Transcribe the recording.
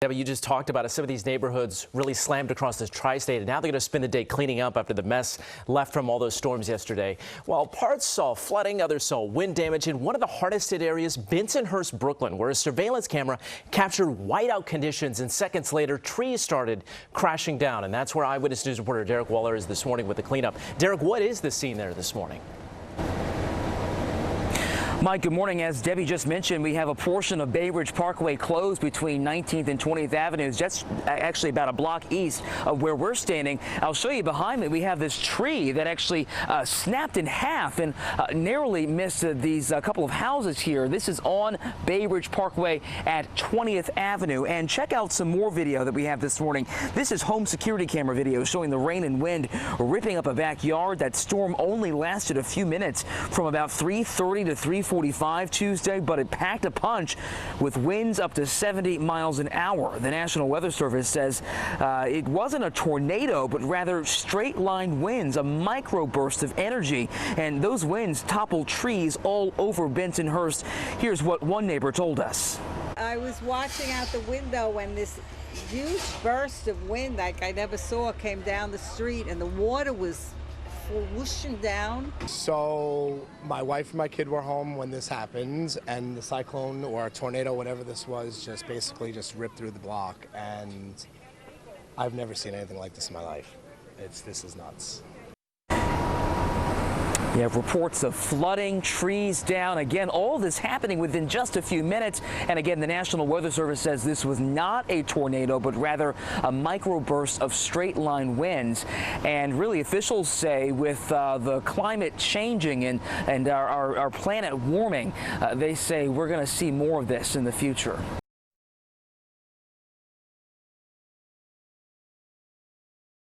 Debbie, you just talked about it. Some of these neighborhoods really slammed across the tri-state, and now they're going to spend the day cleaning up after the mess left from all those storms yesterday. While parts saw flooding, others saw wind damage in one of the hardest hit areas, Bensonhurst, Brooklyn, where a surveillance camera captured whiteout conditions, and seconds later, trees started crashing down. And that's where Eyewitness News reporter Derek Waller is this morning with the cleanup. Derek, what is the scene there this morning? Mike, good morning. As Debbie just mentioned, we have a portion of Bay Ridge Parkway closed between 19th and 20th Avenues. That's actually about a block east of where we're standing. I'll show you behind me. We have this tree that actually snapped in half and narrowly missed these couple of houses here. This is on Bay Ridge Parkway at 20th Avenue. And check out some more video that we have this morning. This is home security camera video showing the rain and wind ripping up a backyard. That storm only lasted a few minutes from about 3:30 to 3:45 Tuesday, but it packed a punch with winds up to 70 miles an hour. The National Weather Service says it wasn't a tornado, but rather straight line winds, a microburst of energy, and those winds toppled trees all over Bensonhurst. Here's what one neighbor told us. I was watching out the window when this huge burst of wind like I never saw came down the street, and the water was whooshing down. So my wife and my kid were home when this happened, and the cyclone or tornado, whatever this was, just basically just ripped through the block, and I've never seen anything like this in my life. This is nuts. You have reports of flooding, trees down. Again, all this happening within just a few minutes. And again, the National Weather Service says this was not a tornado, but rather a microburst of straight line winds. And really, officials say with the climate changing and our planet warming, they say we're going to see more of this in the future.